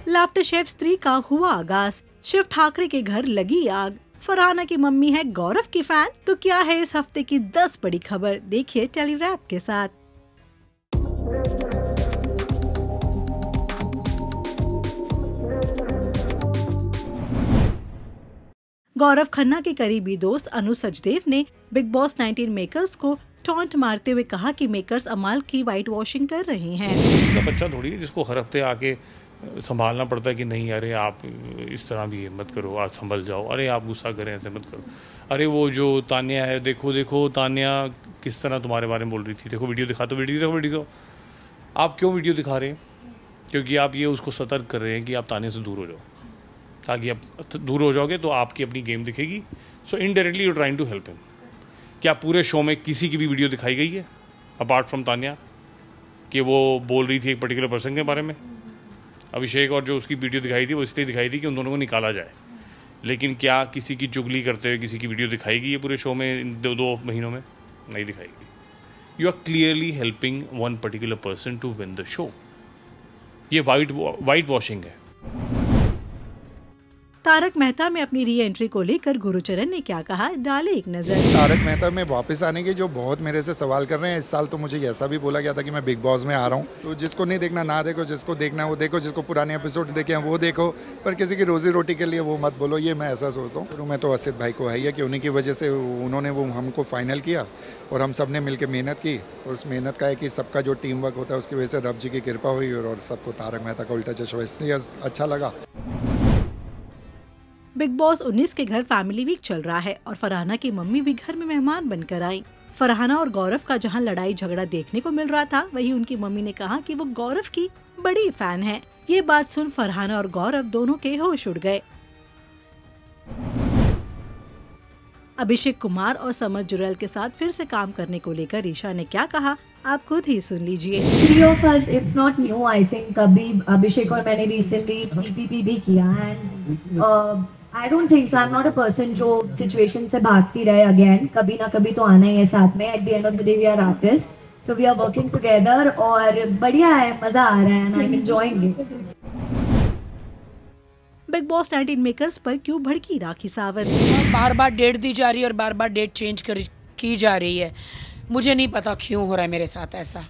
Laughter chef स्त्री का हुआ आगाज, शिव ठाकरे के घर लगी आग। फरहाना की मम्मी है गौरव की फैन, तो क्या है इस हफ्ते की 10 बड़ी खबर, देखिए टेलीरैप के साथ। गौरव खन्ना के करीबी दोस्त अनु सचदेव ने बिग बॉस 19 मेकर्स को टॉन्ट मारते हुए कहा कि मेकर्स अमाल की वाइट वॉशिंग कर रहे हैं। बच्चा थोड़ी है जिसको हर हफ्ते आके संभालना पड़ता है कि नहीं, अरे आप इस तरह भी मत करो, आज संभल जाओ, अरे आप गुस्सा करें, ऐसे मत करो, अरे वो जो तान्या है, देखो तान्या किस तरह तुम्हारे बारे में बोल रही थी, देखो वीडियो दिखा, तो वीडियो आप क्यों वीडियो दिखा रहे हैं? क्योंकि आप ये उसको सतर्क कर रहे हैं कि आप तान्या से दूर हो जाओ, ताकि आप दूर हो जाओगे तो आपकी अपनी गेम दिखेगी। So indirectly you trying to help him. क्या पूरे शो में किसी की भी वीडियो दिखाई गई है अपार्ट फ्रॉम तान्या कि वो बोल रही थी एक पर्टिकुलर पर्सन के बारे में? अभिषेक और जो उसकी वीडियो दिखाई थी वो इसलिए दिखाई थी कि उन दोनों को निकाला जाए, लेकिन क्या किसी की चुगली करते हुए किसी की वीडियो दिखाई गई है पूरे शो में इन दो महीनों में? नहीं दिखाई गई। You are clearly helping one particular person to win the show. ये वाइट वॉशिंग है। तारक मेहता में अपनी री एंट्री को लेकर गुरुचरण ने क्या कहा, डाले एक नजर। तारक मेहता में वापस आने के जो बहुत मेरे से सवाल कर रहे हैं, इस साल तो मुझे ऐसा भी बोला गया था कि मैं बिग बॉस में आ रहा हूँ, तो जिसको नहीं देखना ना देखो, जिसको देखना वो देखो, जिसको पुराने एपिसोड देखे हैं वो देखो, पर किसी की रोजी रोटी के लिए वो मत बोलो, ये मैं ऐसा सोचता हूँ। शुरू में तो असित भाई को है ही है कि उन्हीं की वजह से उन्होंने वो हमको फाइनल किया और हम सब ने मिलकर मेहनत की, और उस मेहनत का है कि सबका जो टीम वर्क होता है उसकी वजह से रब जी की कृपा हुई और सबको तारक मेहता का उल्टा चश्मा इसलिए अच्छा लगा। बिग बॉस 19 के घर फैमिली वीक चल रहा है और फरहाना की मम्मी भी घर में मेहमान बनकर आई। फरहाना और गौरव का जहां लड़ाई झगड़ा देखने को मिल रहा था, वहीं उनकी मम्मी ने कहा कि वो गौरव की बड़ी फैन है। ये बात सुन फरहाना और गौरव दोनों के होश उड़ गए। अभिषेक कुमार और समर जुरैल के साथ फिर से काम करने को लेकर ईशा ने क्या कहा, आप खुद ही सुन लीजिए। Three of us, it's not new, I think. कभी अभिषेक और मैंने recently PPP भी किया and I don't think so. I'm not a person जो situation से भागती रहे again. कभी ना कभी तो आना ही है साथ में. At the end of the day, we are artists, so we are working together और बढ़िया है, मजा आ रहा है and I'm enjoying it. Big boss 19 makers पर क्यों भड़की राखी सावंत? बार बार डेट दी जा रही है और बार बार डेट चेंज की जा रही है। मुझे नहीं पता क्यों हो रहा है मेरे साथ ऐसा।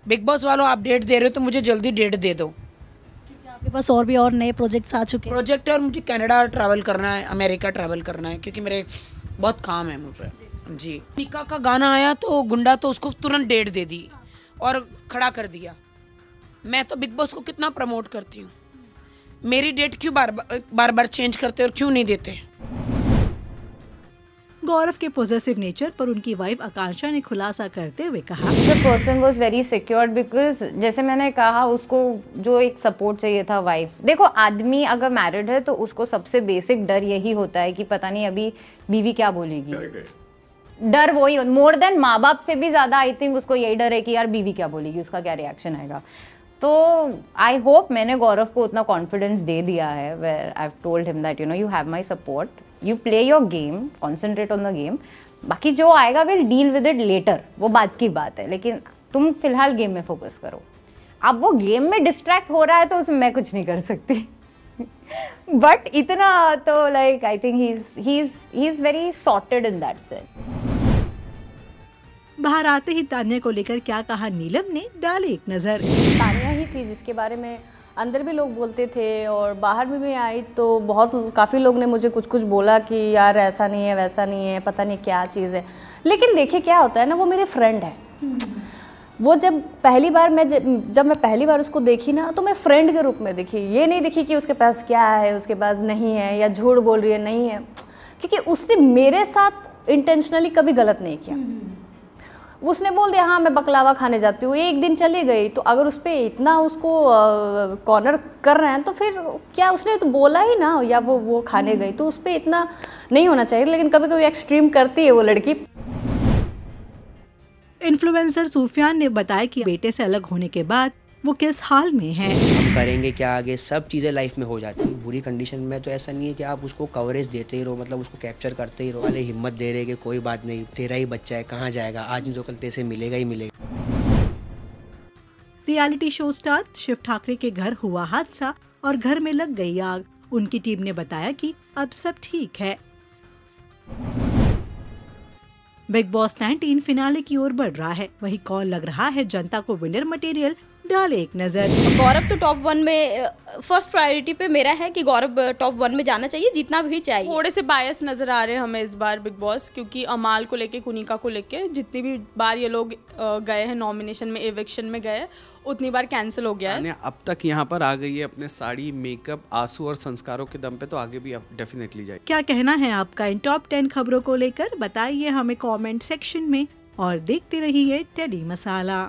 बिग बॉस वालों, आप डेट दे रहे हो तो मुझे जल्दी डेट दे दो, क्योंकि आपके पास और भी और नए प्रोजेक्ट्स आ चुके हैं। प्रोजेक्ट है और मुझे कनाडा ट्रैवल करना है, अमेरिका ट्रैवल करना है, क्योंकि मेरे बहुत काम है मुझे। जी, मीका का गाना आया तो गुंडा तो उसको तुरंत डेट दे दी और खड़ा कर दिया। मैं तो बिग बॉस को कितना प्रमोट करती हूँ, मेरी डेट क्यों बार बार चेंज करते और क्यों नहीं देते? गौरव के पॉजिटिव नेचर पर उनकी वाइफ आकांक्षा ने खुलासा करते हुए कहा, The person was very secured because जैसे मैंने कहा, उसको जो एक सपोर्ट चाहिए था वाइफ। देखो, आदमी अगर मैरिड है तो उसको सबसे बेसिक डर यही होता है कि पता नहीं अभी बीवी क्या बोलेगी। डर वही, मोर देन माँ बाप से भी ज्यादा आई थिंक उसको यही डर है कि यार बीवी क्या बोलेगी, उसका क्या रिएक्शन आएगा। तो आई होप मैंने गौरव को उतना कॉन्फिडेंस दे दिया है, where I have told him that you have my support, you play your game, concentrate on the game, बाकी जो आएगा will deal with it later, वो बात की बात है, लेकिन तुम फिलहाल गेम में फोकस करो। अब वो गेम में डिस्ट्रैक्ट हो रहा है तो उसमें मैं कुछ नहीं कर सकती बट इतना तो like I think he is very sorted in that sense. बाहर आते ही तान्या को लेकर क्या कहा नीलम ने, डाले एक नजर। तान्या ही थी जिसके बारे में अंदर भी लोग बोलते थे और बाहर में भी आई तो काफ़ी लोग ने मुझे कुछ बोला कि यार ऐसा नहीं है, वैसा नहीं है, पता नहीं क्या चीज़ है। लेकिन देखिए क्या होता है ना, वो मेरे फ्रेंड है। वो जब मैं पहली बार उसको देखी ना, तो मैं फ्रेंड के रूप में देखी, ये नहीं देखी कि उसके पास क्या है, उसके पास नहीं है, या झूठ बोल रही है, नहीं है, क्योंकि उसने मेरे साथ इंटेंशनली कभी गलत नहीं किया। उसने बोल दिया हाँ मैं बकलावा खाने जाती हूँ, एक दिन चली गई, तो अगर उस पर इतना उसको कॉर्नर कर रहे हैं तो फिर क्या, उसने तो बोला ही ना, या वो खाने गई, तो उस पर इतना नहीं होना चाहिए। लेकिन कभी कभी एक्सट्रीम करती है वो लड़की। इन्फ्लुएंसर सूफियान ने बताया कि बेटे से अलग होने के बाद वो किस हाल में है। हम करेंगे क्या आगे, सब चीज़ें लाइफ में हो जाती है। बुरी कंडीशन में तो ऐसा नहीं है कि आप उसको कवरेज देते ही रहो, मतलब उसको कैप्चर करते ही रहो, वाले हिम्मत दे रहे कि कोई बात नहीं, तेरा ही बच्चा है, कहाँ जाएगा, आज नहीं तो कल तेरे से मिलेगा ही मिलेगा। Reality show star Shiv Thackeray के घर हुआ हादसा और घर में लग गई आग। उनकी टीम ने बताया कि अब सब ठीक है। बिग बॉस 19 फिनाले की ओर बढ़ रहा है, वही कौन लग रहा है जनता को विनर मटेरियल, डाले एक नजर। गौरव तो टॉप 1 में फर्स्ट प्रायोरिटी पे मेरा है कि गौरव टॉप 1 में जाना चाहिए, जितना भी चाहिए। थोड़े से बायस नजर आ रहे हैं हमें इस बार बिग बॉस, क्योंकि अमाल को लेके, कुनिका को लेके जितनी भी बार ये लोग गए हैं नॉमिनेशन में, एविक्शन में गए, उतनी बार कैंसिल हो गया है। अब तक यहाँ पर आ गई है अपने साड़ी, मेकअप, आंसू और संस्कारों के दम पे, तो आगे भी डेफिनेटली जाए। क्या कहना है आपका इन टॉप 10 खबरों को लेकर? बताइए हमें कमेंट सेक्शन में और देखते रहिए टेली मसाला।